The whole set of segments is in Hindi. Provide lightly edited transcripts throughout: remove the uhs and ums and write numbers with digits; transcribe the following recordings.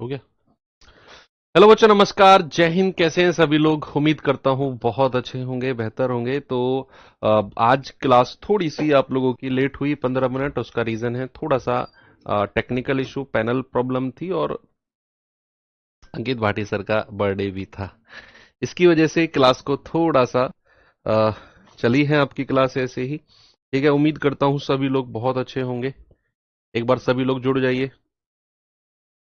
हो गया। हेलो बच्चों, नमस्कार, जय हिंद। कैसे हैं सभी लोग? उम्मीद करता हूं बहुत अच्छे होंगे, बेहतर होंगे। तो आज क्लास थोड़ी सी आप लोगों की लेट हुई, 15 मिनट। उसका रीजन है थोड़ा सा टेक्निकल इशू, पैनल प्रॉब्लम थी, और अंकित भाटी सर का बर्थडे भी था। इसकी वजह से क्लास को थोड़ा सा अ, चली है आपकी क्लास ऐसे ही। ठीक है, उम्मीद करता हूं सभी लोग बहुत अच्छे होंगे। एक बार सभी लोग जुड़ जाइए,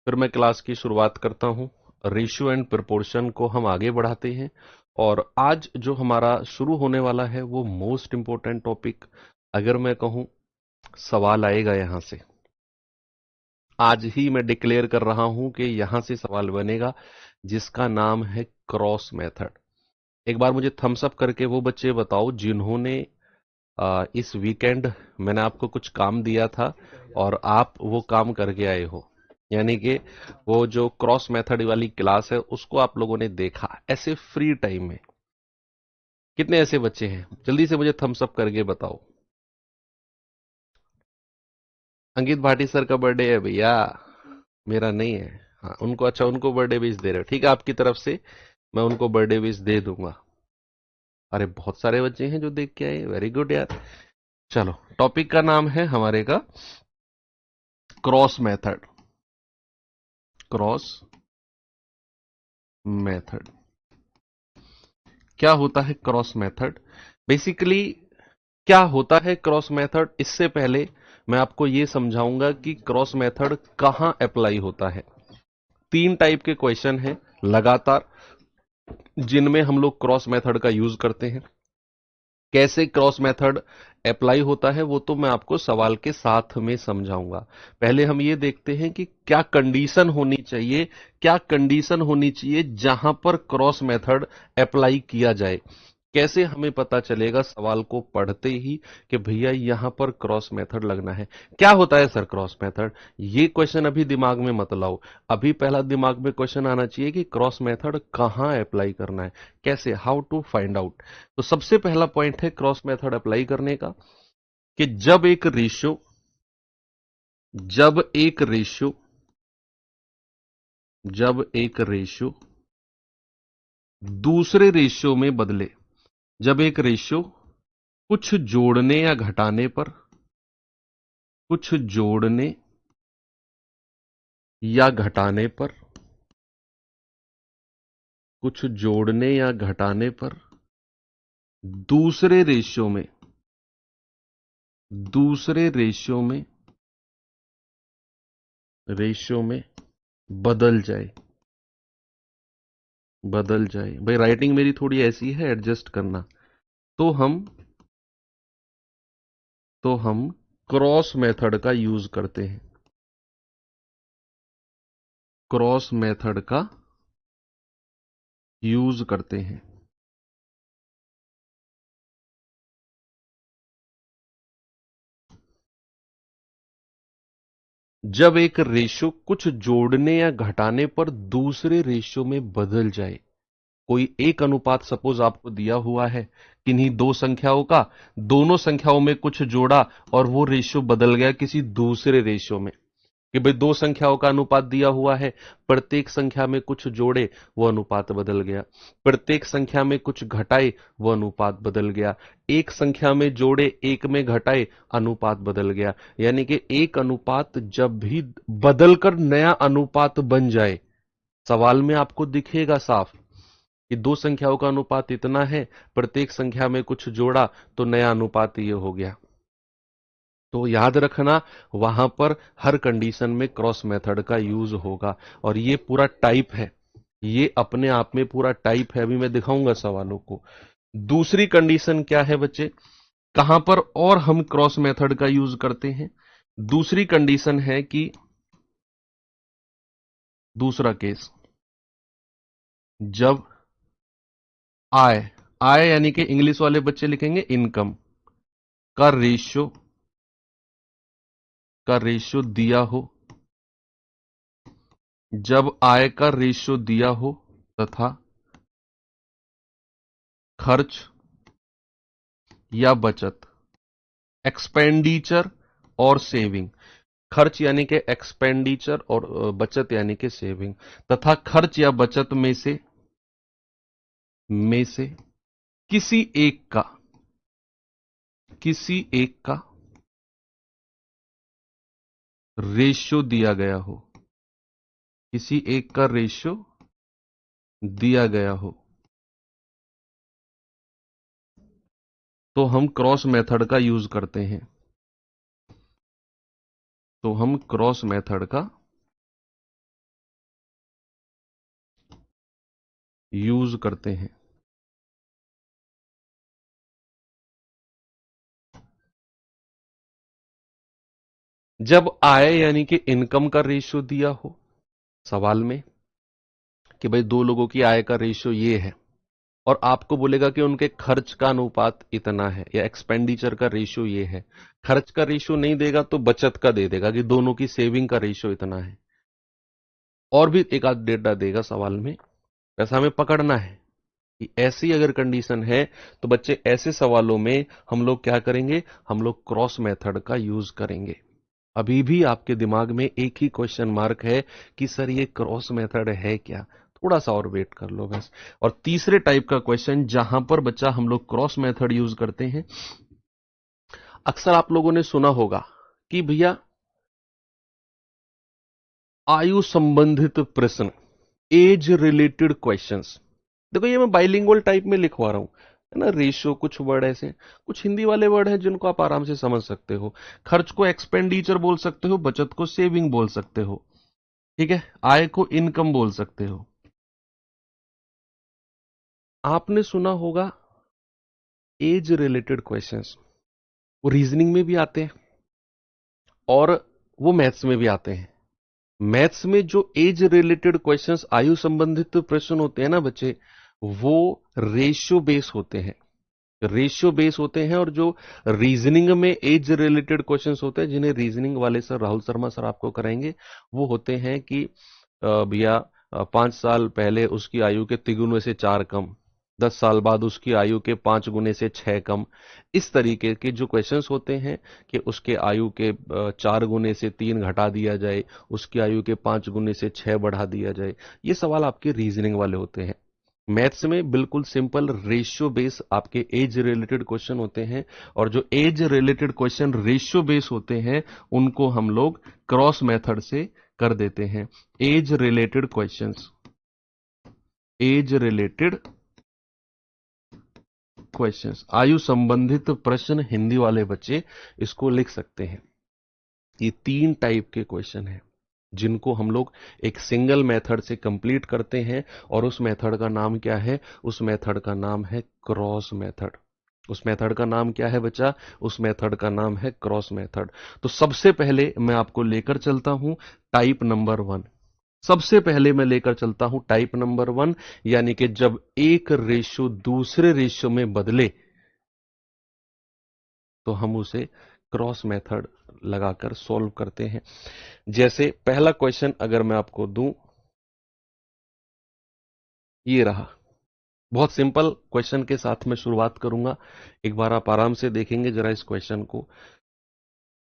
फिर मैं क्लास की शुरुआत करता हूं। रेशियो एंड प्रोपोर्शन को हम आगे बढ़ाते हैं, और आज जो हमारा शुरू होने वाला है वो मोस्ट इंपॉर्टेंट टॉपिक, अगर मैं कहूं सवाल आएगा यहां से। आज ही मैं डिक्लेयर कर रहा हूं कि यहां से सवाल बनेगा, जिसका नाम है क्रॉस मेथड। एक बार मुझे थम्स अप करके वो बच्चे बताओ जिन्होंने इस वीकेंड मैंने आपको कुछ काम दिया था और आप वो काम करके आए हो, यानी कि वो जो क्रॉस मेथड वाली क्लास है उसको आप लोगों ने देखा ऐसे फ्री टाइम में। कितने ऐसे बच्चे हैं? जल्दी से मुझे थम्स अप करके बताओ। अंकित भाटी सर का बर्थडे है भैया, मेरा नहीं है। हाँ, उनको, अच्छा, उनको बर्थडे विश दे रहे हो, ठीक है, आपकी तरफ से मैं उनको बर्थडे विश दे दूंगा। अरे बहुत सारे बच्चे हैं जो देख के आए, वेरी गुड यार। चलो, टॉपिक का नाम है हमारे का क्रॉस मेथड। क्रॉस मेथड क्या होता है? क्रॉस मेथड बेसिकली क्या होता है? क्रॉस मेथड, इससे पहले मैं आपको यह समझाऊंगा कि क्रॉस मेथड कहां अप्लाई होता है। तीन टाइप के क्वेश्चन हैं लगातार जिनमें हम लोग क्रॉस मेथड का यूज करते हैं। कैसे क्रॉस मेथड अप्लाई होता है वो तो मैं आपको सवाल के साथ में समझाऊंगा। पहले हम ये देखते हैं कि क्या कंडीशन होनी चाहिए, क्या कंडीशन होनी चाहिए जहां पर क्रॉस मेथड अप्लाई किया जाए। कैसे हमें पता चलेगा सवाल को पढ़ते ही कि भैया यहां पर क्रॉस मेथड लगना है? क्या होता है सर क्रॉस मेथड? ये क्वेश्चन अभी दिमाग में मत लाओ। अभी पहला दिमाग में क्वेश्चन आना चाहिए कि क्रॉस मेथड कहां अप्लाई करना है, कैसे, हाउ टू फाइंड आउट। तो सबसे पहला पॉइंट है क्रॉस मेथड अप्लाई करने का कि जब एक रेशियो जब एक रेशियो दूसरे रेशियो में बदले। जब एक रेशियो कुछ जोड़ने या घटाने पर, कुछ जोड़ने या घटाने पर, कुछ जोड़ने या घटाने पर दूसरे रेशियो में दूसरे रेशियो में बदल जाए। बदल जाए भाई, राइटिंग मेरी थोड़ी ऐसी है, एडजस्ट करना। तो हम तो हम क्रॉस मेथड का यूज करते हैं। क्रॉस मेथड का यूज करते हैं। जब एक रेशियो कुछ जोड़ने या घटाने पर दूसरे रेशियो में बदल जाए। कोई एक अनुपात सपोज आपको दिया हुआ है किन्हीं दो संख्याओं का, दोनों संख्याओं में कुछ जोड़ा और वो रेशियो बदल गया किसी दूसरे रेशियो में। कि भाई दो संख्याओं का अनुपात दिया हुआ है, प्रत्येक संख्या में कुछ जोड़े वो अनुपात बदल गया, प्रत्येक संख्या में कुछ घटाए वो अनुपात बदल गया, एक संख्या में जोड़े एक में घटाए अनुपात बदल गया। यानी कि एक अनुपात जब भी बदलकर नया अनुपात बन जाए, सवाल में आपको दिखेगा साफ कि दो संख्याओं का अनुपात इतना है, प्रत्येक संख्या में कुछ जोड़ा तो नया अनुपात ये हो गया। तो याद रखना, वहां पर हर कंडीशन में क्रॉस मेथड का यूज होगा। और ये पूरा टाइप है, ये अपने आप में पूरा टाइप है, अभी मैं दिखाऊंगा सवालों को। दूसरी कंडीशन क्या है बच्चे, कहां पर और हम क्रॉस मेथड का यूज करते हैं? दूसरी कंडीशन है कि दूसरा केस, जब आय आय यानी कि इंग्लिश वाले बच्चे लिखेंगे इनकम का रेशियो दिया हो। जब आय का रेशियो दिया हो तथा खर्च या बचत, एक्सपेंडिचर और सेविंग, खर्च यानी कि एक्सपेंडिचर और बचत यानी कि सेविंग, तथा खर्च या बचत में से किसी एक का रेशियो दिया गया हो, किसी एक का रेशियो दिया गया हो, तो हम क्रॉस मेथड का यूज करते हैं। तो हम क्रॉस मेथड का यूज करते हैं। जब आय यानी कि इनकम का रेशियो दिया हो सवाल में, कि भाई दो लोगों की आय का रेशियो ये है, और आपको बोलेगा कि उनके खर्च का अनुपात इतना है, या एक्सपेंडिचर का रेशियो ये है। खर्च का रेशियो नहीं देगा तो बचत का दे देगा कि दोनों की सेविंग का रेशियो इतना है, और भी एक आध डेटा देगा सवाल में। ऐसा हमें पकड़ना है कि ऐसी अगर कंडीशन है तो बच्चे ऐसे सवालों में हम लोग क्या करेंगे, हम लोग क्रॉस मेथड का यूज करेंगे। अभी भी आपके दिमाग में एक ही क्वेश्चन मार्क है कि सर ये क्रॉस मेथड है क्या, थोड़ा सा और वेट कर लो बस। और तीसरे टाइप का क्वेश्चन जहां पर बच्चा हम लोग क्रॉस मेथड यूज करते हैं, अक्सर आप लोगों ने सुना होगा कि भैया आयु संबंधित प्रश्न, एज रिलेटेड क्वेश्चंस। देखो ये मैं बाइलिंगुअल टाइप में लिखवा रहा हूं, है ना। रेशियो कुछ वर्ड ऐसे, कुछ हिंदी वाले वर्ड हैं जिनको आप आराम से समझ सकते हो। खर्च को एक्सपेंडिचर बोल सकते हो, बचत को सेविंग बोल सकते हो, ठीक है। आय को इनकम बोल सकते हो। आपने सुना होगा एज रिलेटेड क्वेश्चंस, वो रीजनिंग में भी आते हैं और वो मैथ्स में भी आते हैं। मैथ्स में जो एज रिलेटेड क्वेश्चंस, आयु संबंधित प्रश्न होते हैं ना बच्चे, वो रेशियो बेस होते हैं, रेशियो बेस होते हैं। और जो रीजनिंग में एज रिलेटेड क्वेश्चंस होते हैं, जिन्हें रीजनिंग वाले सर राहुल शर्मा सर आपको कराएंगे, वो होते हैं कि भैया 5 साल पहले उसकी आयु के तिगुने से 4 कम, 10 साल बाद उसकी आयु के 5 गुने से 6 कम। इस तरीके के जो क्वेश्चंस होते हैं कि उसके आयु के 4 गुने से 3 घटा दिया जाए, उसकी आयु के 5 गुने से 6 बढ़ा दिया जाए, ये सवाल आपके रीजनिंग वाले होते हैं। मैथ्स में बिल्कुल सिंपल रेशियो बेस आपके एज रिलेटेड क्वेश्चन होते हैं, और जो age related question ratio base होते हैं उनको हम लोग क्रॉस मेथड से कर देते हैं। Age related questions, age related questions, आयु संबंधित प्रश्न, हिंदी वाले बच्चे इसको लिख सकते हैं। ये 3 टाइप के क्वेश्चन हैं जिनको हम लोग एक सिंगल मेथड से कंप्लीट करते हैं, और उस मेथड का नाम क्या है, उस मेथड का नाम है क्रॉस मेथड। उस मेथड का नाम क्या है बच्चा, उस मेथड का नाम है क्रॉस मेथड। तो सबसे पहले मैं आपको लेकर चलता हूं टाइप नंबर 1। सबसे पहले मैं लेकर चलता हूं टाइप नंबर 1, यानी कि जब एक रेशियो दूसरे रेशियो में बदले तो हम उसे क्रॉस मेथड लगाकर सॉल्व करते हैं। जैसे पहला क्वेश्चन अगर मैं आपको दूं, ये रहा। बहुत सिंपल क्वेश्चन के साथ मैं शुरुआत करूंगा, एक बार आप आराम से देखेंगे जरा इस क्वेश्चन को।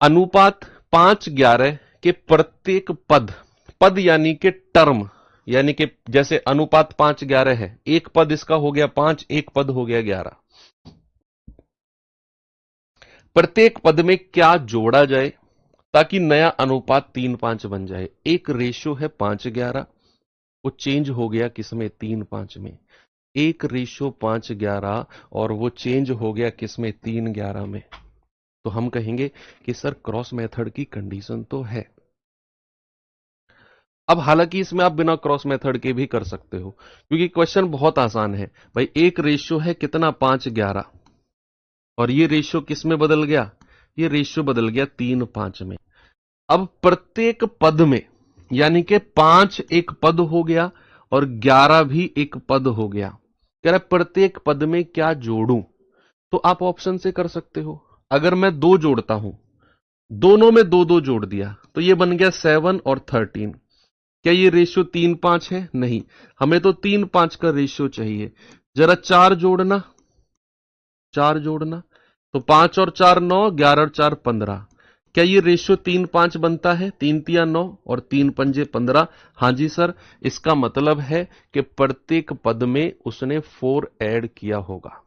अनुपात 5:11 के प्रत्येक पद, पद यानी कि टर्म, यानी कि जैसे अनुपात 5:11 है, एक पद इसका हो गया 5, एक पद हो गया 11। प्रत्येक पद में क्या जोड़ा जाए ताकि नया अनुपात 3:5 बन जाए। एक रेशियो है 5:11, वो चेंज हो गया किसमें, 3:5 में। एक रेशियो 5:11 और वो चेंज हो गया किसमें, 3:11 में। तो हम कहेंगे कि सर क्रॉस मेथड की कंडीशन तो है। अब हालांकि इसमें आप बिना क्रॉस मेथड के भी कर सकते हो, क्योंकि क्वेश्चन बहुत आसान है भाई। एक रेशियो है कितना, 5:11, और ये रेशियो किस में बदल गया, ये रेशियो बदल गया 3:5 में। अब प्रत्येक पद में, यानी कि 5 एक पद हो गया और 11 भी एक पद हो गया। कह रहा प्रत्येक पद में क्या जोड़ूं, तो आप ऑप्शन से कर सकते हो। अगर मैं 2 जोड़ता हूं, दोनों में 2-2 जोड़ दिया, तो ये बन गया 7 और 13। क्या ये रेशियो 3:5 है, नहीं, हमें तो 3:5 का रेशियो चाहिए। जरा 4 जोड़ना, 4 जोड़ना, तो 5 और 4 9, 11 और 4 15, क्या ये रेशियो 3-5 बनता है? 3 तिया 9 और 3 पंजे 15। हाँ जी सर, इसका मतलब है कि प्रत्येक पद में उसने 4 ऐड किया होगा।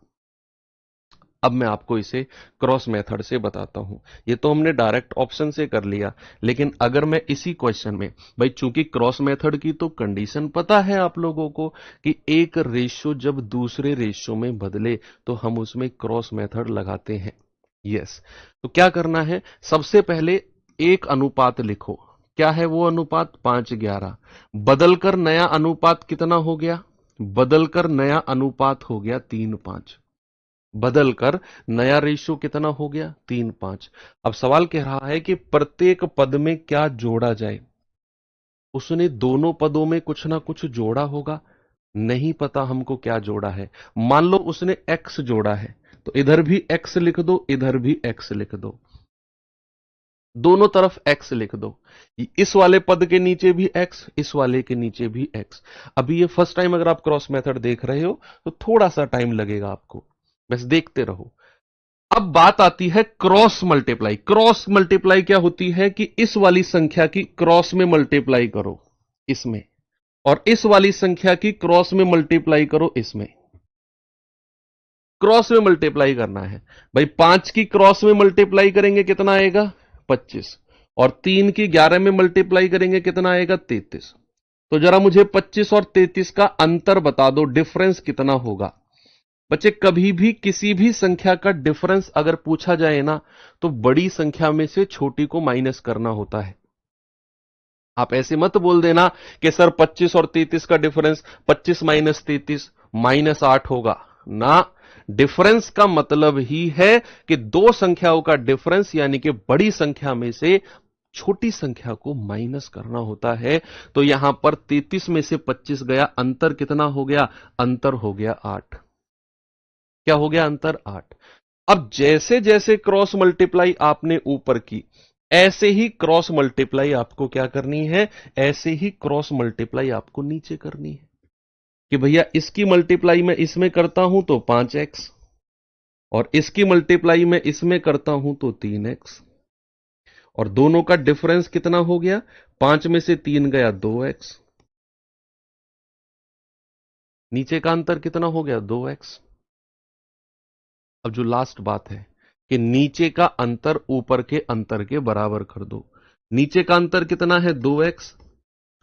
अब मैं आपको इसे क्रॉस मेथड से बताता हूं। ये तो हमने डायरेक्ट ऑप्शन से कर लिया, लेकिन अगर मैं इसी क्वेश्चन में, भाई चूंकि क्रॉस मेथड की तो कंडीशन पता है आप लोगों को कि एक रेशियो जब दूसरे रेशियो में बदले तो हम उसमें क्रॉस मेथड लगाते हैं। यस, तो क्या करना है, सबसे पहले एक अनुपात लिखो। क्या है वो अनुपात? 5:11। बदलकर नया अनुपात कितना हो गया? बदलकर नया अनुपात हो गया 3:5। बदलकर नया रेशियो कितना हो गया? 3:5। अब सवाल कह रहा है कि प्रत्येक पद में क्या जोड़ा जाए। उसने दोनों पदों में कुछ ना कुछ जोड़ा होगा, नहीं पता हमको क्या जोड़ा है। मान लो उसने x जोड़ा है, तो इधर भी x लिख दो, इधर भी x लिख दो, दोनों तरफ x लिख दो। इस वाले पद के नीचे भी x, इस वाले के नीचे भी x। अभी ये फर्स्ट टाइम अगर आप क्रॉस मेथड देख रहे हो तो थोड़ा सा टाइम लगेगा आपको, बस देखते रहो। अब बात आती है क्रॉस मल्टीप्लाई। क्रॉस मल्टीप्लाई क्या होती है कि इस वाली संख्या की क्रॉस में मल्टीप्लाई करो इसमें, और इस वाली संख्या की क्रॉस में मल्टीप्लाई करो इसमें। क्रॉस में मल्टीप्लाई करना है भाई। 5 की क्रॉस में मल्टीप्लाई करेंगे कितना आएगा? 25। और 3 की 11 में मल्टीप्लाई करेंगे कितना आएगा? 33। तो जरा मुझे 25 और 33 का अंतर बता दो, डिफरेंस कितना होगा? बच्चे कभी भी किसी भी संख्या का डिफरेंस अगर पूछा जाए ना, तो बड़ी संख्या में से छोटी को माइनस करना होता है। आप ऐसे मत बोल देना कि सर 25 और 33 का डिफरेंस 25 माइनस 33 -8 होगा ना। डिफरेंस का मतलब ही है कि दो संख्याओं का डिफरेंस, यानी कि बड़ी संख्या में से छोटी संख्या को माइनस करना होता है। तो यहां पर 33 में से 25 गया, अंतर कितना हो गया? अंतर हो गया 8। क्या हो गया? अंतर 8। अब जैसे जैसे क्रॉस मल्टीप्लाई आपने ऊपर की, ऐसे ही क्रॉस मल्टीप्लाई आपको क्या करनी है? ऐसे ही क्रॉस मल्टीप्लाई आपको नीचे करनी है कि भैया इसकी मल्टीप्लाई मैं इसमें करता हूं तो 5x, और इसकी मल्टीप्लाई मैं इसमें करता हूं तो 3x, और दोनों का डिफरेंस कितना हो गया? 5 में से 3 गया 2x, नीचे का अंतर कितना हो गया? 2x। अब जो लास्ट बात है कि नीचे का अंतर ऊपर के अंतर के बराबर कर दो। नीचे का अंतर कितना है? 2x,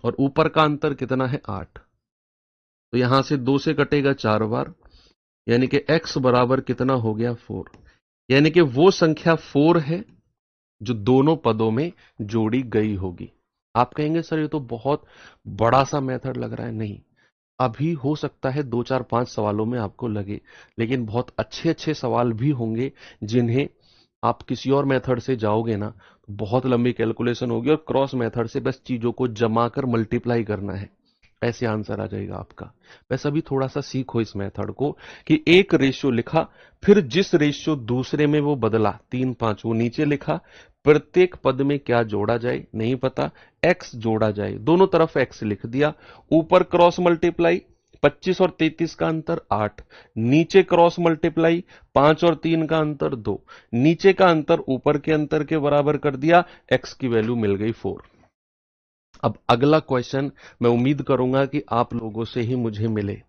और ऊपर का अंतर कितना है? 8। तो यहां से 2 से कटेगा 4 बार, यानी कि x बराबर कितना हो गया? 4। यानी कि वो संख्या 4 है जो दोनों पदों में जोड़ी गई होगी। आप कहेंगे सर ये तो बहुत बड़ा सा मेथड लग रहा है। नहीं, अभी हो सकता है 2 4 5 सवालों में आपको लगे, लेकिन बहुत अच्छे अच्छे सवाल भी होंगे जिन्हें आप किसी और मेथड से जाओगे ना तो बहुत लंबी कैलकुलेशन होगी, और क्रॉस मेथड से बस चीजों को जमा कर मल्टीप्लाई करना है, ऐसे आंसर आ जाएगा आपका। बस अभी थोड़ा सा सीखो इस मेथड को कि एक रेशियो लिखा, फिर जिस रेशियो दूसरे में वो बदला 3-5 वो नीचे लिखा, प्रत्येक पद में क्या जोड़ा जाए नहीं पता, x जोड़ा जाए, दोनों तरफ x लिख दिया। ऊपर क्रॉस मल्टीप्लाई, 25 और 33 का अंतर 8, नीचे क्रॉस मल्टीप्लाई 5 और 3 का अंतर 2, नीचे का अंतर ऊपर के अंतर के बराबर कर दिया, x की वैल्यू मिल गई 4। अब अगला क्वेश्चन मैं उम्मीद करूंगा कि आप लोगों से ही मुझे मिले।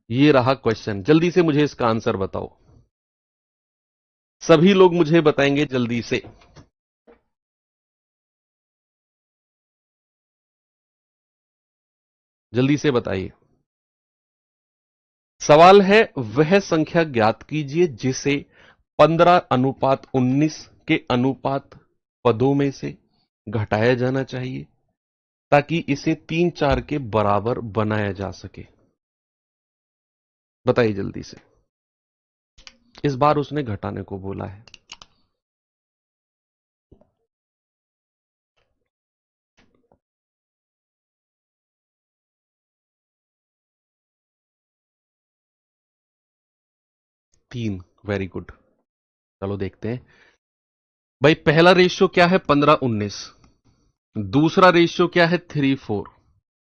ये रहा क्वेश्चन, जल्दी से मुझे इसका आंसर बताओ। सभी लोग मुझे बताएंगे जल्दी से। जल्दी से बताइए। सवाल है, वह संख्या ज्ञात कीजिए जिसे 15:19 के अनुपात पदों में से घटाया जाना चाहिए ताकि इसे 3-4 के बराबर बनाया जा सके। बताइए जल्दी से। इस बार उसने घटाने को बोला है। तीन, वेरी गुड। चलो देखते हैं। भाई पहला रेशियो क्या है? 15:19। दूसरा रेशियो क्या है? 3:4।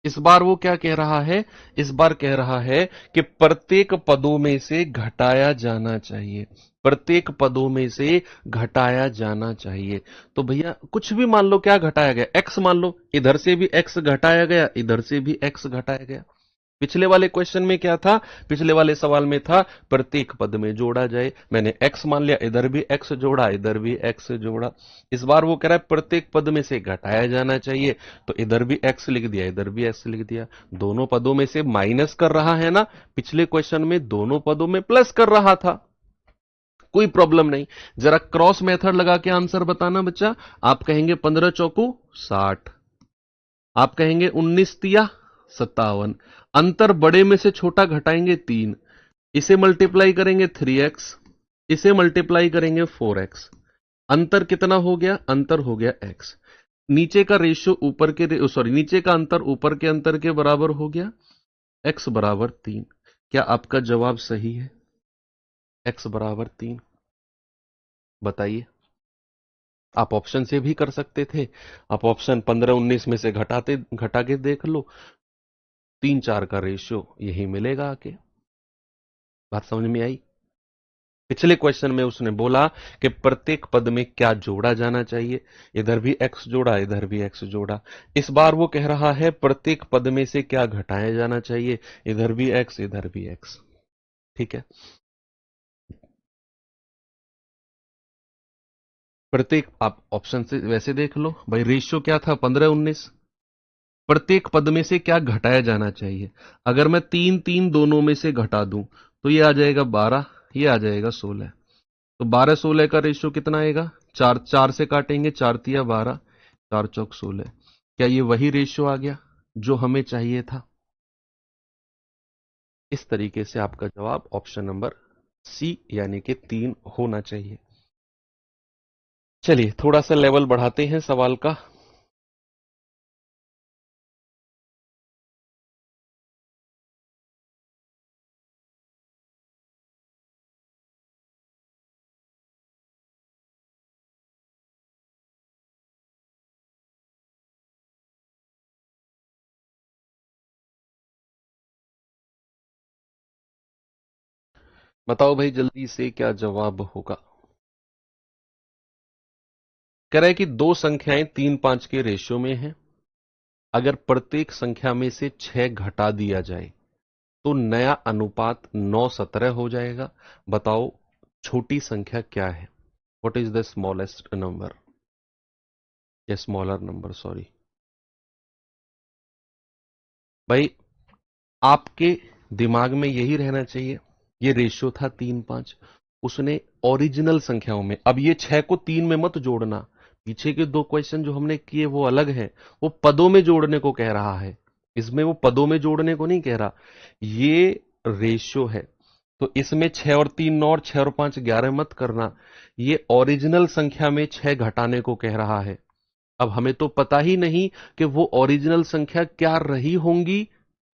इस बार वो क्या कह रहा है, इस बार कह रहा है कि प्रत्येक पदों में से घटाया जाना चाहिए, प्रत्येक पदों में से घटाया जाना चाहिए। तो भैया कुछ भी मान लो, क्या घटाया गया, एक्स मान लो, इधर से भी एक्स घटाया गया, इधर से भी एक्स घटाया गया। पिछले वाले क्वेश्चन में क्या था, पिछले वाले सवाल में था प्रत्येक पद में जोड़ा जाए, मैंने x मान लिया, इधर भी x जोड़ा, इधर भी x जोड़ा। इस बार वो कह रहा है प्रत्येक पद में से घटाया जाना चाहिए, तो इधर भी x लिख दिया, इधर भी x लिख दिया। दोनों पदों में से माइनस कर रहा है ना, पिछले क्वेश्चन में दोनों पदों में प्लस कर रहा था, कोई प्रॉब्लम नहीं। जरा क्रॉस मेथड लगा के आंसर बताना बच्चा। आप कहेंगे 15 चौकू 60, आप कहेंगे 19 तिया 57, अंतर बड़े में से छोटा घटाएंगे 3, इसे मल्टीप्लाई करेंगे 3x, इसे मल्टीप्लाई करेंगे 4x, अंतर कितना हो गया, अंतर हो गया x। नीचे का रेशियो ऊपर के सॉरी नीचे का अंतर ऊपर के अंतर के बराबर हो गया, x बराबर 3। क्या आपका जवाब सही है, x बराबर 3? बताइए। आप ऑप्शन से भी कर सकते थे, आप ऑप्शन 15-19 में से घटा के देख लो, 3-4 का रेशियो यही मिलेगा आके। बात समझ में आई? पिछले क्वेश्चन में उसने बोला कि प्रत्येक पद में क्या जोड़ा जाना चाहिए, इधर भी x जोड़ा, इधर भी x जोड़ा। इस बार वो कह रहा है प्रत्येक पद में से क्या घटाया जाना चाहिए, इधर भी x, इधर भी x। ठीक है, प्रत्येक, आप ऑप्शन से वैसे देख लो भाई, रेशियो क्या था 15-19, प्रत्येक पद में से क्या घटाया जाना चाहिए। अगर मैं 3-3 दोनों में से घटा दूं तो ये आ जाएगा 12, ये आ जाएगा 16। तो 12-16 का रेशियो कितना आएगा, 4, 4 से काटेंगे, 4 तिया 12, 4 चौक 16। क्या ये वही रेशियो आ गया जो हमें चाहिए था? इस तरीके से आपका जवाब ऑप्शन नंबर सी यानी कि 3 होना चाहिए। चलिए थोड़ा सा लेवल बढ़ाते हैं सवाल का। बताओ भाई जल्दी से क्या जवाब होगा। कह रहा है कि दो संख्याएं 3-5 के रेशियो में हैं, अगर प्रत्येक संख्या में से 6 घटा दिया जाए तो नया अनुपात 9:17 हो जाएगा। बताओ छोटी संख्या क्या है, what is the smallest number, या स्मॉलर नंबर, सॉरी। भाई आपके दिमाग में यही रहना चाहिए, ये रेशियो था 3-5, उसने ओरिजिनल संख्याओं में, अब ये 6 को 3 में मत जोड़ना, पीछे के दो क्वेश्चन जो हमने किए वो अलग है, वो पदों में जोड़ने को कह रहा है, इसमें वो पदों में जोड़ने को नहीं कह रहा, ये रेशियो है। तो इसमें 6 और 3 9 और 6 और 5 11 मत करना, ये ओरिजिनल संख्या में 6 घटाने को कह रहा है। अब हमें तो पता ही नहीं कि वो ओरिजिनल संख्या क्या रही होंगी,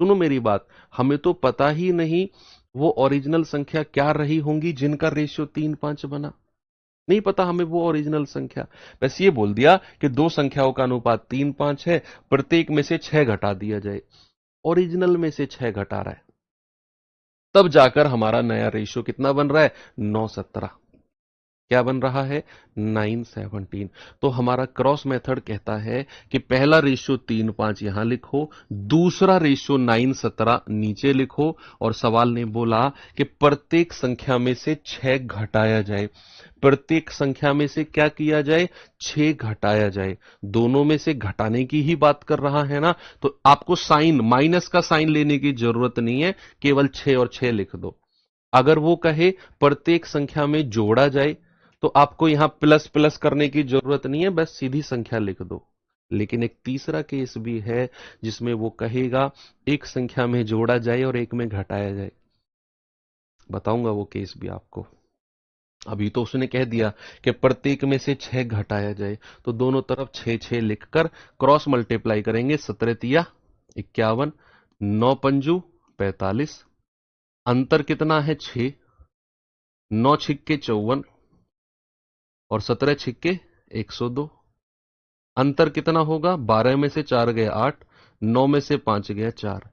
सुनो मेरी बात, हमें तो पता ही नहीं वो ओरिजिनल संख्या क्या रही होंगी जिनका रेशियो 3-5 बना, नहीं पता हमें वो ओरिजिनल संख्या। बस ये बोल दिया कि दो संख्याओं का अनुपात 3-5 है, प्रत्येक में से 6 घटा दिया जाए, ओरिजिनल में से 6 घटा रहा है, तब जाकर हमारा नया रेशियो कितना बन रहा है, 9:17। क्या बन रहा है, 9:17। तो हमारा क्रॉस मेथड कहता है कि पहला रेशियो 3-5 यहां लिखो, दूसरा रेशियो 9:17 नीचे लिखो, और सवाल ने बोला कि प्रत्येक संख्या में से 6 घटाया जाए, प्रत्येक संख्या में से क्या किया जाए, 6 घटाया जाए। दोनों में से घटाने की ही बात कर रहा है ना, तो आपको साइन, माइनस का साइन लेने की जरूरत नहीं है, केवल 6 और 6 लिख दो। अगर वो कहे प्रत्येक संख्या में जोड़ा जाए तो आपको यहां प्लस प्लस करने की जरूरत नहीं है, बस सीधी संख्या लिख दो। लेकिन एक तीसरा केस भी है जिसमें वो कहेगा एक संख्या में जोड़ा जाए और एक में घटाया जाए, बताऊंगा वो केस भी आपको। अभी तो उसने कह दिया कि प्रत्येक में से 6 घटाया जाए, तो दोनों तरफ 6-6 लिखकर क्रॉस मल्टीप्लाई करेंगे, 17 तिया 51, 9 पंजू 45, अंतर कितना है 6, 9 छिक्के 54 और 17 छिक्के 102, अंतर कितना होगा, 12 में से 4 गए 8, 9 में से 5 गया 4।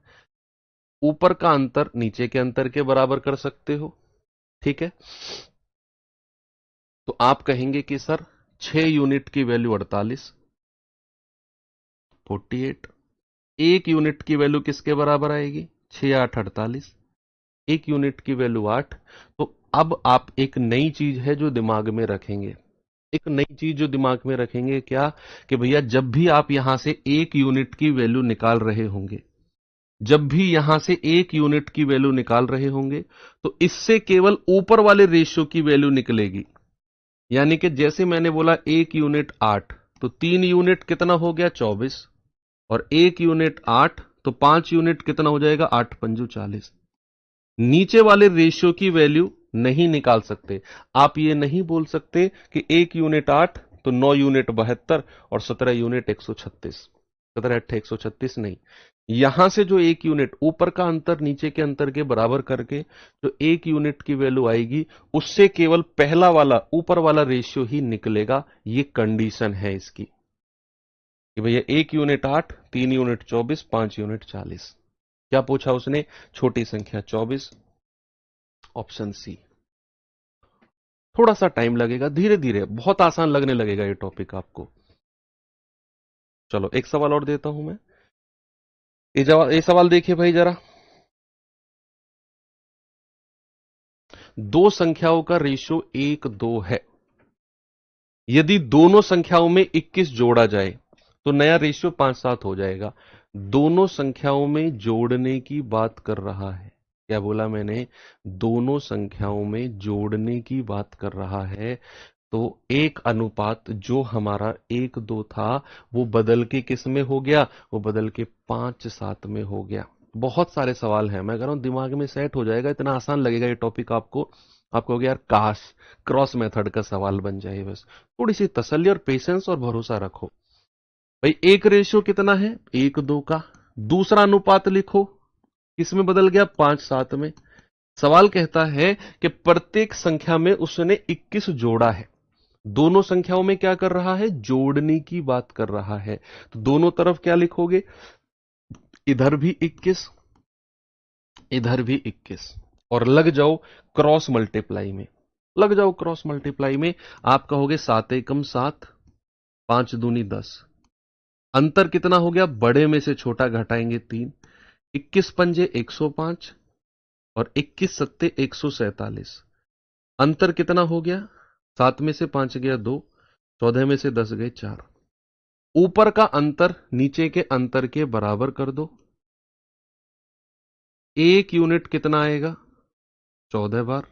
ऊपर का अंतर नीचे के अंतर के बराबर कर सकते हो, ठीक है। तो आप कहेंगे कि सर 6 यूनिट की वैल्यू 48, 48। 1 यूनिट की वैल्यू किसके बराबर आएगी? 6 8 48। 1 यूनिट की वैल्यू 8। तो अब आप एक नई चीज है जो दिमाग में रखेंगे, एक नई चीज जो दिमाग में रखेंगे क्या, कि भैया जब भी आप यहां से 1 यूनिट की वैल्यू निकाल रहे होंगे, जब भी यहां से 1 यूनिट की वैल्यू निकाल रहे होंगे, तो इससे केवल ऊपर वाले रेशियो की वैल्यू निकलेगी। यानी कि जैसे मैंने बोला 1 यूनिट 8, तो 3 यूनिट कितना हो गया? 24। और 1 यूनिट 8, तो 5 यूनिट कितना हो जाएगा? 8 पंजू 40। नीचे वाले रेशियो की वैल्यू नहीं निकाल सकते। आप ये नहीं बोल सकते कि 1 यूनिट 8 तो 9 यूनिट 72 और 17 यूनिट 136, 17 8 136 नहीं। यहां से जो 1 यूनिट ऊपर का अंतर नीचे के अंतर के बराबर करके जो 1 यूनिट की वैल्यू आएगी, उससे केवल पहला वाला ऊपर वाला रेशियो ही निकलेगा। ये कंडीशन है इसकी कि भैया 1 यूनिट 8, 3 यूनिट 24, 5 यूनिट 40। क्या पूछा उसने? छोटी संख्या 24, ऑप्शन सी। थोड़ा सा टाइम लगेगा, धीरे धीरे बहुत आसान लगने लगेगा ये टॉपिक आपको। चलो एक सवाल और देता हूं मैं। ये सवाल देखिए भाई जरा। दो संख्याओं का रेशियो 1 2 है। यदि दोनों संख्याओं में 21 जोड़ा जाए तो नया रेशियो 5 7 हो जाएगा। दोनों संख्याओं में जोड़ने की बात कर रहा है। क्या बोला मैंने? दोनों संख्याओं में जोड़ने की बात कर रहा है। तो एक अनुपात जो हमारा 1 2 था, वो बदल के किस में हो गया? वो बदल के 5 7 में हो गया। बहुत सारे सवाल हैं, मैं कह रहा हूं दिमाग में सेट हो जाएगा, इतना आसान लगेगा ये टॉपिक आपको। आपको हो गया यार काश क्रॉस मेथड का सवाल बन जाए। बस थोड़ी सी तसल्ली और पेशेंस और भरोसा रखो। भाई एक रेशियो कितना है? 1 2 का। दूसरा अनुपात लिखो, किसमें बदल गया? 5 7 में। सवाल कहता है कि प्रत्येक संख्या में उसने 21 जोड़ा है। दोनों संख्याओं में क्या कर रहा है? जोड़ने की बात कर रहा है। तो दोनों तरफ क्या लिखोगे? इधर भी 21, इधर भी 21, और लग जाओ क्रॉस मल्टीप्लाई में। लग जाओ क्रॉस मल्टीप्लाई में। आप कहोगे 7 एकम 7, 5 दूनी 10। अंतर कितना हो गया? बड़े में से छोटा घटाएंगे 3। 21 पंजे 105 और 21 सत्ते 147। अंतर कितना हो गया? 7 में से 5 गया 2, 14 में से 10 गए 4। ऊपर का अंतर नीचे के अंतर के बराबर कर दो। 1 यूनिट कितना आएगा? 14 बार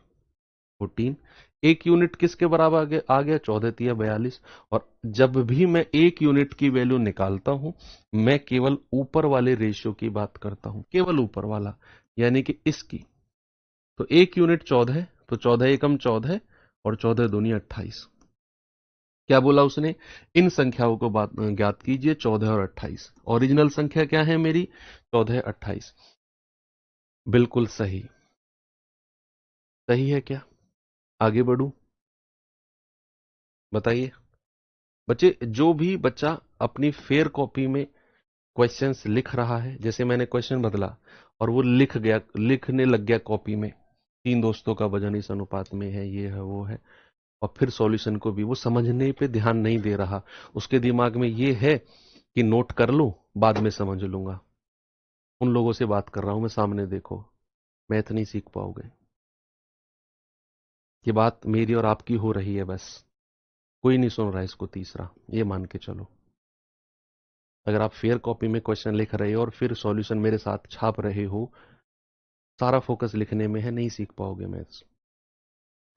14। 1 यूनिट किसके बराबर आ गया? 14 तिया 42। और जब भी मैं 1 यूनिट की वैल्यू निकालता हूं, मैं केवल ऊपर वाले रेशियो की बात करता हूं, केवल ऊपर वाला, यानी कि इसकी। तो 1 यूनिट 14 है, तो 14 एकम 14 और 14 दूनी 28। क्या बोला उसने? इन संख्याओं को बात ज्ञात कीजिए, 14 और 28। ओरिजिनल संख्या क्या है मेरी? 14 28। बिल्कुल सही। सही है क्या? आगे बढ़ू? बताइए बच्चे। जो भी बच्चा अपनी फेयर कॉपी में क्वेश्चंस लिख रहा है, जैसे मैंने क्वेश्चन बदला और वो लिख गया, लिखने लग गया कॉपी में, 3 दोस्तों का वजन इस अनुपात में है, ये है वो है, और फिर सॉल्यूशन को भी वो समझने पे ध्यान नहीं दे रहा। उसके दिमाग में ये है कि नोट कर लूं, बाद में समझ लूंगा। उन लोगों से बात कर रहा हूं मैं, सामने देखो। मैथ नहीं सीख पाओगे। ये बात मेरी और आपकी हो रही है बस, कोई नहीं सुन रहा है इसको। तीसरा ये मान के चलो, अगर आप फेयर कॉपी में क्वेश्चन लिख रहे हो और फिर सॉल्यूशन मेरे साथ छाप रहे हो, सारा फोकस लिखने में है, नहीं सीख पाओगे मैथ्स।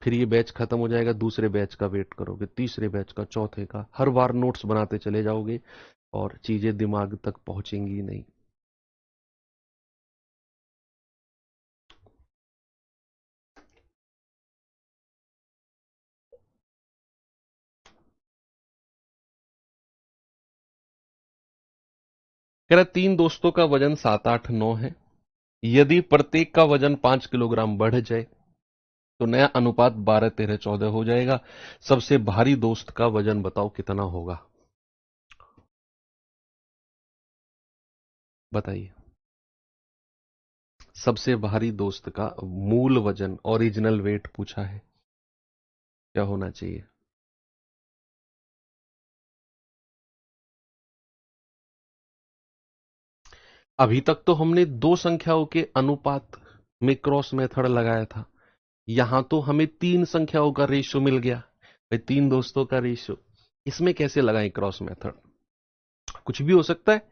फिर ये बैच खत्म हो जाएगा, दूसरे बैच का वेट करोगे, तीसरे बैच का, चौथे का, हर बार नोट्स बनाते चले जाओगे और चीजें दिमाग तक पहुंचेंगी नहीं। कह रहा 3 दोस्तों का वजन 7 8 9 है। यदि प्रत्येक का वजन 5 किलोग्राम बढ़ जाए तो नया अनुपात 12 13 14 हो जाएगा। सबसे भारी दोस्त का वजन बताओ कितना होगा? बताइए। सबसे भारी दोस्त का मूल वजन, ओरिजिनल वेट पूछा है, क्या होना चाहिए? अभी तक तो हमने दो संख्याओं के अनुपात में क्रॉस मेथड लगाया था। यहां तो हमें तीन संख्याओं का रेशियो मिल गया भाई, तीन दोस्तों का रेशियो। इसमें कैसे लगाएं क्रॉस मेथड? कुछ भी हो सकता है।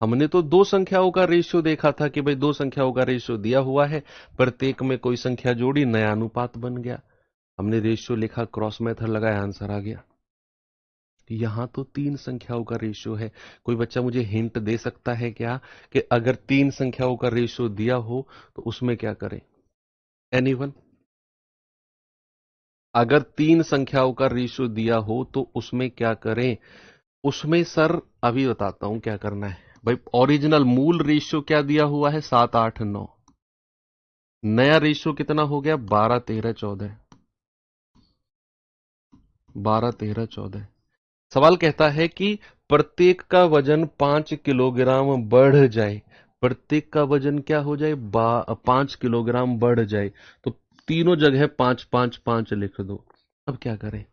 हमने तो दो संख्याओं का रेशियो देखा था कि भाई दो संख्याओं का रेशियो दिया हुआ है, प्रत्येक में कोई संख्या जोड़ी, नया अनुपात बन गया। हमने रेशियो लिखा, क्रॉस मेथड लगाया, आंसर आ गया। यहां तो तीन संख्याओं का रेशियो है। कोई बच्चा मुझे हिंट दे सकता है क्या कि अगर तीन संख्याओं का रेशियो दिया हो तो उसमें क्या करें? एनीवन? अगर तीन संख्याओं का रेशियो दिया हो तो उसमें क्या करें? उसमें सर अभी बताता हूं क्या करना है। भाई ओरिजिनल मूल रेशियो क्या दिया हुआ है? 7, 8, 9। नया रेशियो कितना हो गया? 12, 13, 14। 12, 13, 14। सवाल कहता है कि प्रत्येक का वजन 5 किलोग्राम बढ़ जाए। प्रत्येक का वजन क्या हो जाए? 5 किलोग्राम बढ़ जाए। तो तीनों जगह 5, 5, 5 लिख दो। अब क्या करें?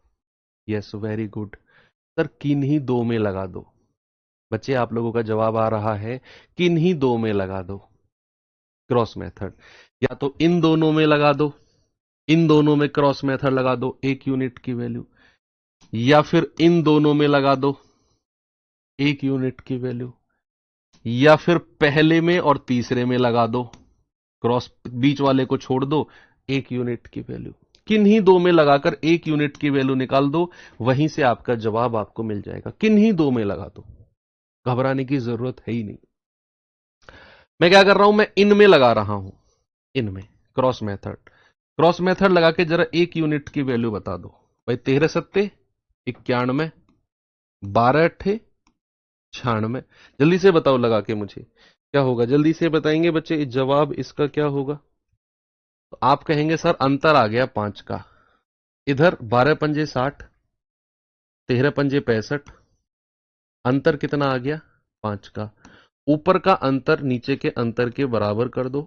यस, वेरी गुड सर, किन्हीं दो में लगा दो। बच्चे आप लोगों का जवाब आ रहा है, किन्हीं दो में लगा दो। क्रॉस मेथड या तो इन दोनों में लगा दो, इन दोनों में क्रॉस मेथड लगा दो, 1 यूनिट की वैल्यू। या फिर इन दोनों में लगा दो, 1 यूनिट की वैल्यू। या फिर पहले में और तीसरे में लगा दो, क्रॉस बीच वाले को छोड़ दो, 1 यूनिट की वैल्यू। किन्हीं दो में लगाकर 1 यूनिट की वैल्यू निकाल दो, वहीं से आपका जवाब आपको मिल जाएगा। किन्हीं दो में लगा दो, घबराने की जरूरत है ही नहीं। मैं क्या कर रहा हूं? मैं इनमें लगा रहा हूं, इनमें क्रॉस मेथड। क्रॉस मेथड लगा के जरा 1 यूनिट की वैल्यू बता दो। भाई 13 सत्ते 91, 12 अट्ठे 96। जल्दी से बताओ लगा के मुझे क्या होगा। जल्दी से बताएंगे बच्चे जवाब इसका क्या होगा? तो आप कहेंगे सर अंतर आ गया 5 का। इधर 12 पंजे 60, 13 पंजे 65। अंतर कितना आ गया? 5 का। ऊपर का अंतर नीचे के अंतर के बराबर कर दो।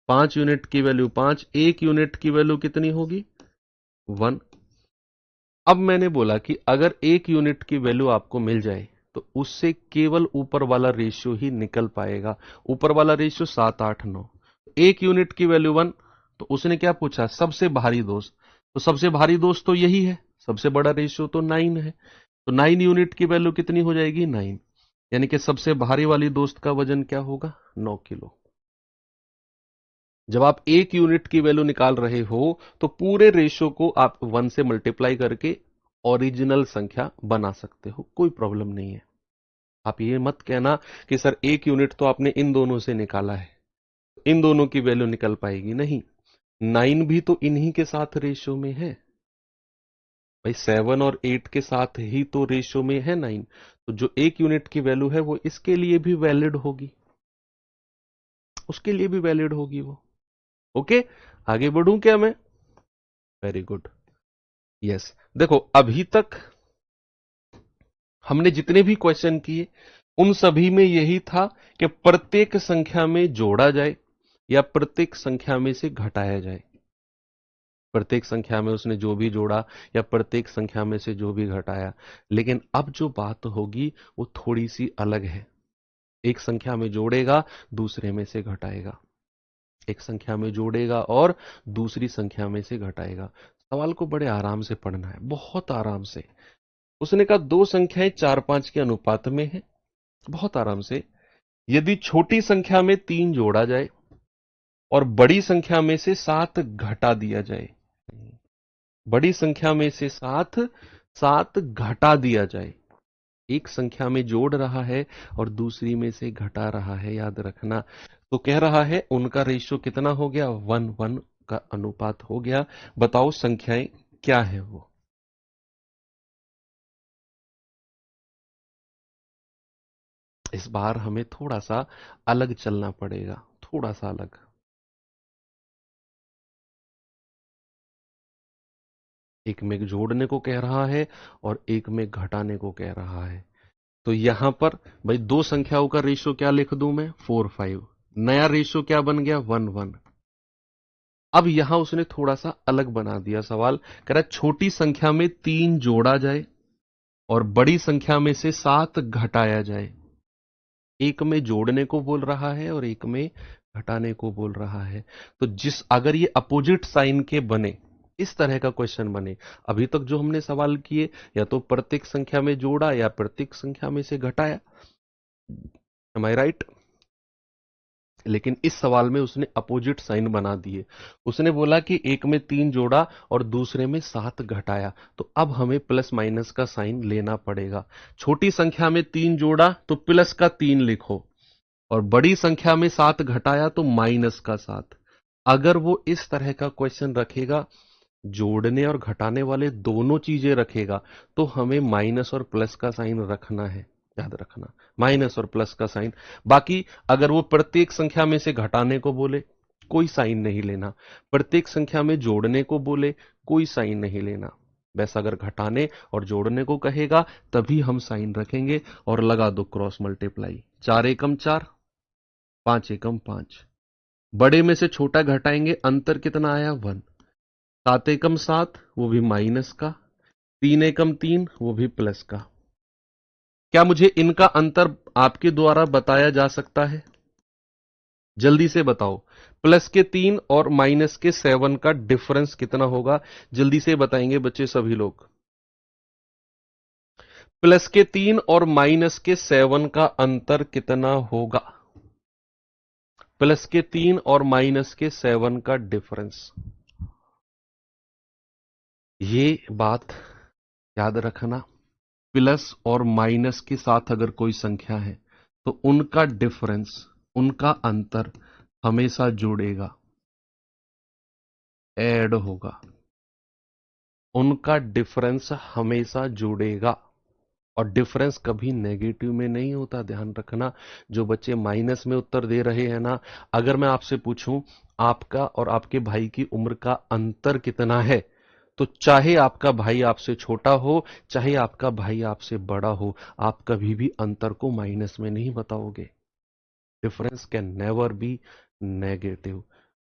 5 यूनिट की वैल्यू 5, 1 यूनिट की वैल्यू कितनी होगी? 1। अब मैंने बोला कि अगर 1 यूनिट की वैल्यू आपको मिल जाए तो उससे केवल ऊपर वाला रेशियो ही निकल पाएगा। ऊपर वाला रेशियो 7, 8, 9। 1 यूनिट की वैल्यू 1। तो उसने क्या पूछा? सबसे भारी दोस्त। तो सबसे भारी दोस्त तो यही है, सबसे बड़ा रेशियो तो 9 है। तो 9 यूनिट की वैल्यू कितनी हो जाएगी? 9। यानी कि सबसे भारी वाली दोस्त का वजन क्या होगा? 9 किलो। जब आप 1 यूनिट की वैल्यू निकाल रहे हो तो पूरे रेशियो को आप 1 से मल्टीप्लाई करके ओरिजिनल संख्या बना सकते हो, कोई प्रॉब्लम नहीं है। आप ये मत कहना कि सर 1 यूनिट तो आपने इन दोनों से निकाला है, इन दोनों की वैल्यू निकल पाएगी। नहीं, 9 भी तो इन्हीं के साथ रेशियो में है भाई, 7 और 8 के साथ ही तो रेशियो में है 9। तो जो 1 यूनिट की वैल्यू है वो इसके लिए भी वैलिड होगी, उसके लिए भी वैलिड होगी वो। ओके, आगे बढ़ूं क्या मैं? Very good. यस, देखो अभी तक हमने जितने भी क्वेश्चन किए उन सभी में यही था कि प्रत्येक संख्या में जोड़ा जाए या प्रत्येक संख्या में से घटाया जाए। प्रत्येक संख्या में उसने जो भी जोड़ा या प्रत्येक संख्या में से जो भी घटाया। लेकिन अब जो बात होगी वो थोड़ी सी अलग है। एक संख्या में जोड़ेगा, दूसरे में से घटाएगा। एक संख्या में जोड़ेगा और दूसरी संख्या में से घटाएगा। सवाल को बड़े आराम से पढ़ना है, बहुत आराम से। उसने कहा दो संख्याएं 4, 5 के अनुपात में है। बहुत आराम से, यदि छोटी संख्या में 3 जोड़ा जाए और बड़ी संख्या में से 7 घटा दिया जाए, बड़ी संख्या में से 7 घटा दिया जाए। एक संख्या में जोड़ रहा है और दूसरी में से घटा रहा है, याद रखना। तो कह रहा है उनका रेशियो कितना हो गया? 1:1 का अनुपात हो गया। बताओ संख्याएं क्या है वो? इस बार हमें थोड़ा सा अलग चलना पड़ेगा, थोड़ा सा अलग। एक में जोड़ने को कह रहा है और एक में घटाने को कह रहा है। तो यहां पर भाई दो संख्याओं का रेशियो क्या लिख दूं मैं, 4-5। नया रेशियो क्या बन गया, 1-1। अब यहां उसने थोड़ा सा अलग बना दिया सवाल, कह रहा है छोटी संख्या में 3 जोड़ा जाए और बड़ी संख्या में से 7 घटाया जाए। एक में जोड़ने को बोल रहा है और एक में घटाने को बोल रहा है। तो जिस अगर ये अपोजिट साइन के बने, इस तरह का क्वेश्चन बने, अभी तक जो हमने सवाल किए या तो प्रत्येक संख्या में जोड़ा या प्रत्येक संख्या में से घटाया, एम आई राइट? लेकिन इस सवाल में उसने अपोजिट साइन बना दिए। उसने बोला कि एक में 3 जोड़ा और दूसरे में 7 घटाया, तो अब हमें प्लस माइनस का साइन लेना पड़ेगा। छोटी संख्या में 3 जोड़ा तो प्लस का 3 लिखो, और बड़ी संख्या में 7 घटाया तो माइनस का 7। अगर वो इस तरह का क्वेश्चन रखेगा, जोड़ने और घटाने वाले दोनों चीजें रखेगा, तो हमें माइनस और प्लस का साइन रखना है, याद रखना, माइनस और प्लस का साइन। बाकी अगर वो प्रत्येक संख्या में से घटाने को बोले, कोई साइन नहीं लेना। प्रत्येक संख्या में जोड़ने को बोले, कोई साइन नहीं लेना। बस अगर घटाने और जोड़ने को कहेगा तभी हम साइन रखेंगे, और लगा दो क्रॉस मल्टीप्लाई। 4 एकम 4, 5 एकम 5। बड़े में से छोटा घटाएंगे, अंतर कितना आया, 1। 7 एकम 7, वो भी माइनस का। 3 एकम 3, वो भी प्लस का। क्या मुझे इनका अंतर आपके द्वारा बताया जा सकता है? जल्दी से बताओ। प्लस के 3 और माइनस के 7 का डिफरेंस कितना होगा? जल्दी से बताएंगे बच्चे सभी लोग। प्लस के 3 और माइनस के 7 का अंतर कितना होगा? प्लस के 3 और माइनस के 7 का डिफरेंस। ये बात याद रखना, प्लस और माइनस के साथ अगर कोई संख्या है तो उनका डिफरेंस, उनका अंतर हमेशा जुड़ेगा, ऐड होगा। उनका डिफरेंस हमेशा जुड़ेगा, और डिफरेंस कभी नेगेटिव में नहीं होता, ध्यान रखना। जो बच्चे माइनस में उत्तर दे रहे हैं ना, अगर मैं आपसे पूछूं आपका और आपके भाई की उम्र का अंतर कितना है, तो चाहे आपका भाई आपसे छोटा हो, चाहे आपका भाई आपसे बड़ा हो, आप कभी भी अंतर को माइनस में नहीं बताओगे। Difference can never be negative.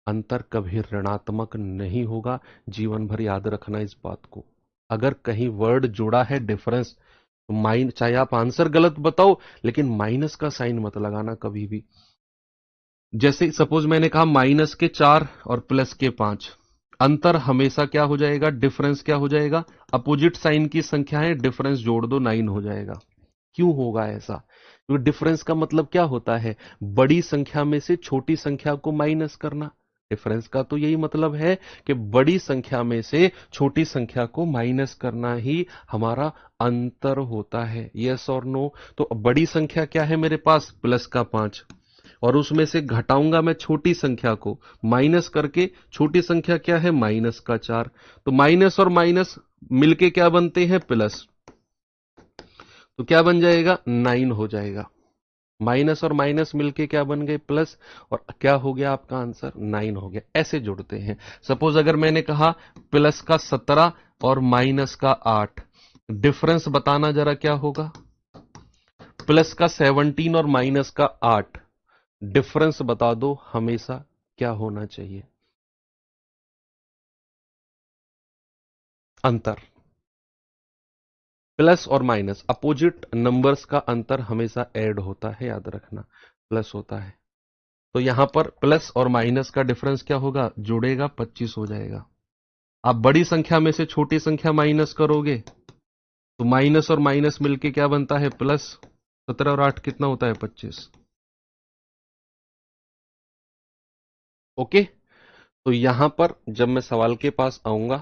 अंतर कभी ऋणात्मक नहीं होगा। जीवन भर याद रखना इस बात को। अगर कहीं वर्ड जुड़ा है डिफरेंस, तो चाहे आप आंसर गलत बताओ, लेकिन माइनस का साइन मत लगाना कभी भी। जैसे सपोज मैंने कहा माइनस के 4 और प्लस के 5, अंतर हमेशा क्या हो जाएगा, डिफरेंस क्या हो जाएगा? अपोजिट साइन की संख्याएं, डिफरेंस जोड़ दो 9 हो जाएगा। क्यों होगा ऐसा? क्योंकि डिफरेंस का मतलब क्या होता है, बड़ी संख्या में से छोटी संख्या को माइनस करना। डिफरेंस का तो यही मतलब है कि बड़ी संख्या में से छोटी संख्या को माइनस करना ही हमारा अंतर होता है। यस और नो? तो बड़ी संख्या क्या है मेरे पास, प्लस का 5, और उसमें से घटाऊंगा मैं छोटी संख्या को, माइनस करके। छोटी संख्या क्या है, माइनस का 4। तो माइनस और माइनस मिलके क्या बनते हैं, प्लस। तो क्या बन जाएगा, 9 हो जाएगा। माइनस और माइनस मिलके क्या बन गए, प्लस, और क्या हो गया आपका आंसर, 9 हो गया। ऐसे जुड़ते हैं। सपोज अगर मैंने कहा प्लस का 17 और माइनस का 8, डिफरेंस बताना जरा क्या होगा। प्लस का 17 और माइनस का 8, डिफरेंस बता दो हमेशा क्या होना चाहिए, अंतर। प्लस और माइनस अपोजिट नंबर्स का अंतर हमेशा ऐड होता है, याद रखना, प्लस होता है। तो यहां पर प्लस और माइनस का डिफरेंस क्या होगा, जुड़ेगा, 25 हो जाएगा। आप बड़ी संख्या में से छोटी संख्या माइनस करोगे तो माइनस और माइनस मिलके क्या बनता है, प्लस। 17 और 8 कितना होता है, 25। ओके। तो यहां पर जब मैं सवाल के पास आऊंगा,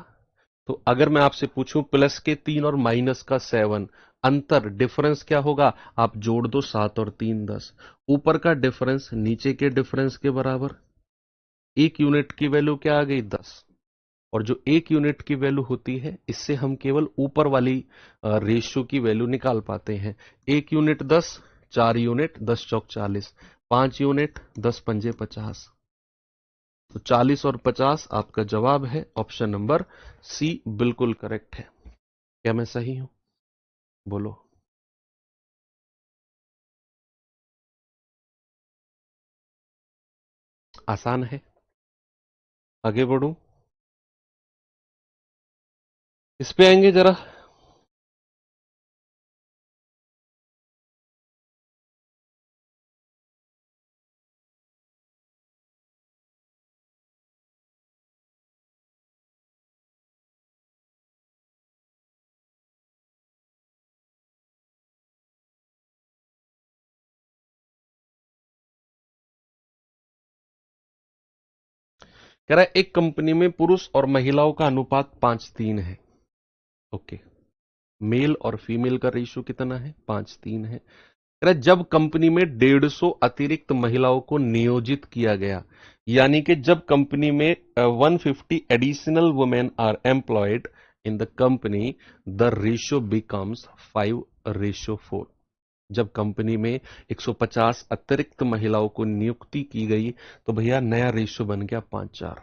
तो अगर मैं आपसे पूछूं प्लस के 3 और माइनस का 7, अंतर, डिफरेंस क्या होगा, आप जोड़ दो, 7 और 3 10। ऊपर का डिफरेंस नीचे के डिफरेंस के बराबर। एक यूनिट की वैल्यू क्या आ गई, 10। और जो एक यूनिट की वैल्यू होती है, इससे हम केवल ऊपर वाली रेशियो की वैल्यू निकाल पाते हैं। एक यूनिट 10, 4 यूनिट 10 चौक 40, 5 यूनिट 10 पंजे 50। तो 40 और 50 आपका जवाब है। ऑप्शन नंबर सी बिल्कुल करेक्ट है। क्या मैं सही हूं? बोलो। आसान है। आगे बढ़ूं, इस पे आएंगे जरा। कह रहा है एक कंपनी में पुरुष और महिलाओं का अनुपात 5:3 है। ओके, मेल और फीमेल का रेशियो कितना है? 5:3 है। कह रहा है जब कंपनी में 150 अतिरिक्त महिलाओं को नियोजित किया गया, यानी कि जब कंपनी में 150 additional women are employed in the company, the ratio becomes 5:4। जब कंपनी में 150 अतिरिक्त महिलाओं को नियुक्ति की गई तो भैया नया रेशियो बन गया 5:4।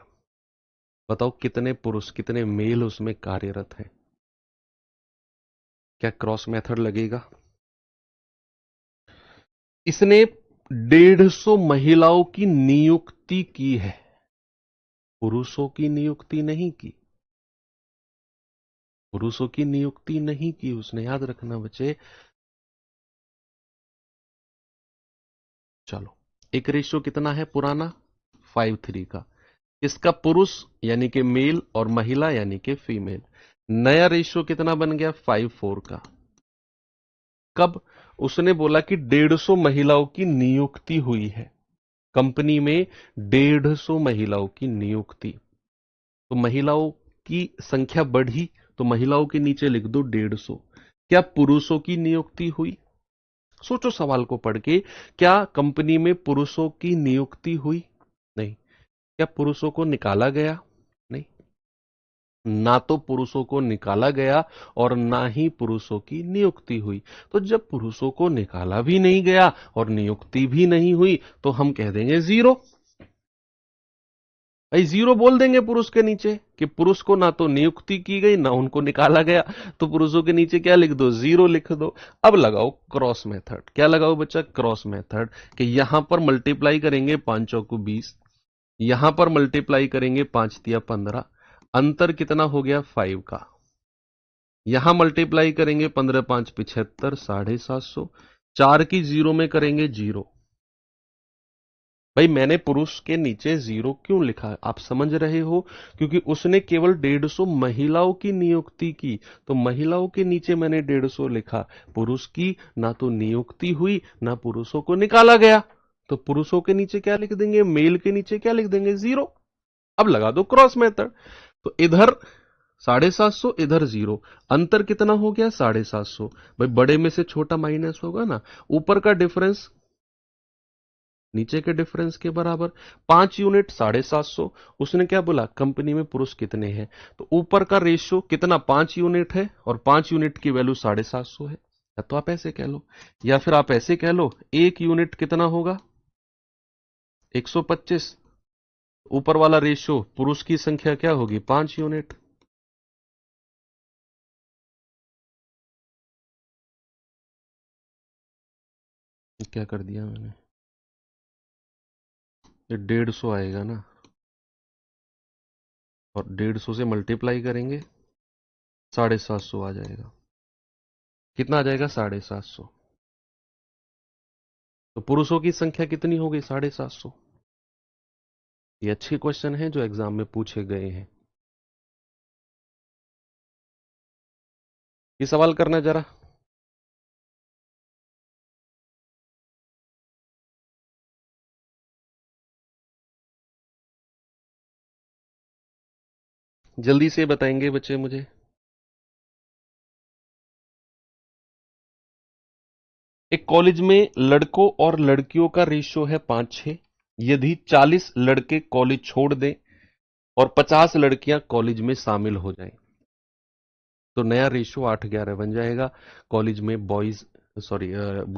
बताओ कितने पुरुष कितने मेल उसमें कार्यरत हैं? क्या क्रॉस मेथड लगेगा? इसने 150 महिलाओं की नियुक्ति की है, पुरुषों की नियुक्ति नहीं की। पुरुषों की नियुक्ति नहीं की उसने, याद रखना बच्चे। चलो, एक रेशियो कितना है पुराना? 5:3 का। इसका पुरुष यानी कि मेल और महिला यानी कि फीमेल। नया रेशियो कितना बन गया? 5:4 का। कब? उसने बोला कि 150 महिलाओं की नियुक्ति हुई है कंपनी में, 150 महिलाओं की नियुक्ति। तो महिलाओं की संख्या बढ़ी तो महिलाओं के नीचे लिख दो 150। क्या पुरुषों की नियुक्ति हुई? सोचो सवाल को पढ़ के, क्या कंपनी में पुरुषों की नियुक्ति हुई? नहीं। क्या पुरुषों को निकाला गया? नहीं। ना तो पुरुषों को निकाला गया और ना ही पुरुषों की नियुक्ति हुई। तो जब पुरुषों को निकाला भी नहीं गया और नियुक्ति भी नहीं हुई तो हम कह देंगे जीरो। भाई जीरो बोल देंगे पुरुष के नीचे कि पुरुष को ना तो नियुक्ति की गई ना उनको निकाला गया, तो पुरुषों के नीचे क्या लिख दो? जीरो लिख दो। अब लगाओ क्रॉस मेथड। क्या लगाओ बच्चा? Cross method. कि यहां पर मल्टीप्लाई करेंगे 5 चौको 20, यहां पर मल्टीप्लाई करेंगे 5 तिया 15, अंतर कितना हो गया? 5 का। यहां मल्टीप्लाई करेंगे 15 5 75, 750। 4 की जीरो में करेंगे जीरो। भाई मैंने पुरुष के नीचे जीरो क्यों लिखा आप समझ रहे हो? क्योंकि उसने केवल 150 महिलाओं की नियुक्ति की, तो महिलाओं के नीचे मैंने 150 लिखा। पुरुष की ना तो नियुक्ति हुई ना पुरुषों को निकाला गया, तो पुरुषों के नीचे क्या लिख देंगे? मेल के नीचे क्या लिख देंगे? जीरो। अब लगा दो क्रॉस मेथड। तो इधर 750, इधर जीरो, अंतर कितना हो गया? 750। भाई बड़े में से छोटा माइनस होगा ना, ऊपर का डिफरेंस नीचे के डिफरेंस के बराबर। 5 यूनिट 750। उसने क्या बोला? कंपनी में पुरुष कितने हैं, तो ऊपर का रेशियो कितना? 5 यूनिट है और 5 यूनिट की वैल्यू 750 है। या तो आप ऐसे कह लो या फिर आप ऐसे कह लो, एक यूनिट कितना होगा? 125। ऊपर वाला रेशियो पुरुष की संख्या क्या होगी? 5 यूनिट। क्या कर दिया मैंने? ये 150 आएगा ना, और 150 से मल्टीप्लाई करेंगे 750 आ जाएगा। कितना आ जाएगा? 750। तो पुरुषों की संख्या कितनी हो गई? 750। ये अच्छे क्वेश्चन हैं जो एग्जाम में पूछे गए हैं। ये सवाल करना जरा। जल्दी से बताएंगे बच्चे मुझे। एक कॉलेज में लड़कों और लड़कियों का रेशियो है 5:6। यदि 40 लड़के कॉलेज छोड़ दें और 50 लड़कियां कॉलेज में शामिल हो जाएं, तो नया रेशियो 8:11 बन जाएगा। कॉलेज में बॉयज सॉरी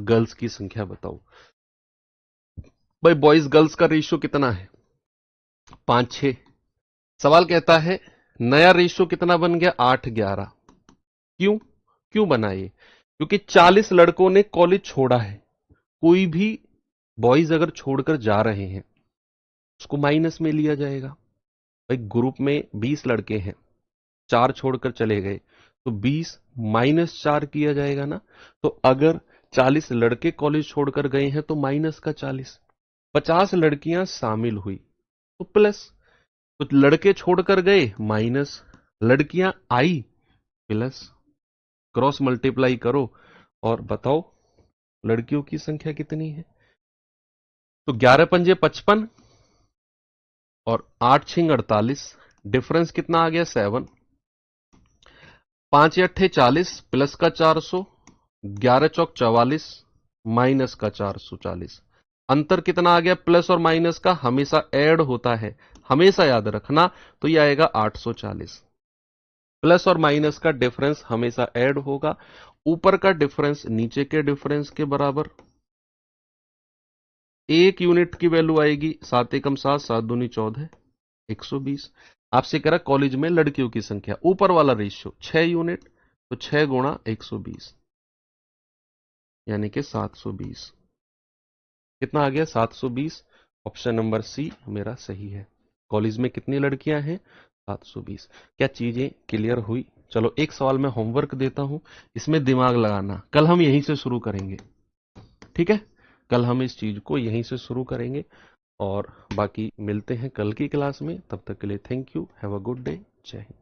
गर्ल्स की संख्या बताओ। भाई बॉयज गर्ल्स का रेशियो कितना है? 5:6। सवाल कहता है नया रेशियो कितना बन गया? 8:11। क्यों? क्यों बना ये? क्योंकि 40 लड़कों ने कॉलेज छोड़ा है। कोई भी बॉयज अगर छोड़कर जा रहे हैं उसको माइनस में लिया जाएगा। भाई ग्रुप में 20 लड़के हैं, 4 छोड़कर चले गए, तो 20 माइनस 4 किया जाएगा ना। तो अगर 40 लड़के कॉलेज छोड़कर गए हैं तो माइनस का 40, 50 लड़कियां शामिल हुई तो प्लस, तो लड़के छोड़कर गए माइनस, लड़कियां आई प्लस, क्रॉस मल्टीप्लाई करो और बताओ लड़कियों की संख्या कितनी है। तो 11 पंजे 55 और 8 छिंग 48, डिफरेंस कितना आ गया 7, 5 अट्ठे 40 प्लस का 400, 11 चौक 44 माइनस का 440। अंतर कितना आ गया, प्लस और माइनस का हमेशा ऐड होता है, हमेशा याद रखना। तो ये आएगा 840। प्लस और माइनस का डिफरेंस हमेशा ऐड होगा, ऊपर का डिफरेंस नीचे के डिफरेंस के बराबर। एक यूनिट की वैल्यू आएगी 7 एकम 7, 7 दूनी 14, 120। आपसे कह रहा कॉलेज में लड़कियों की संख्या, ऊपर वाला रेशियो 6 यूनिट, तो 6 गुणा 120 यानी कि 720। कितना आ गया 720। ऑप्शन नंबर सी मेरा सही है। कॉलेज में कितनी लड़कियां हैं 720। क्या चीजें क्लियर हुई? चलो एक सवाल मैं होमवर्क देता हूं, इसमें दिमाग लगाना, कल हम यहीं से शुरू करेंगे। ठीक है, कल हम इस चीज को यहीं से शुरू करेंगे और बाकी मिलते हैं कल की क्लास में। तब तक के लिए thank you, have a good day, जय हिंद।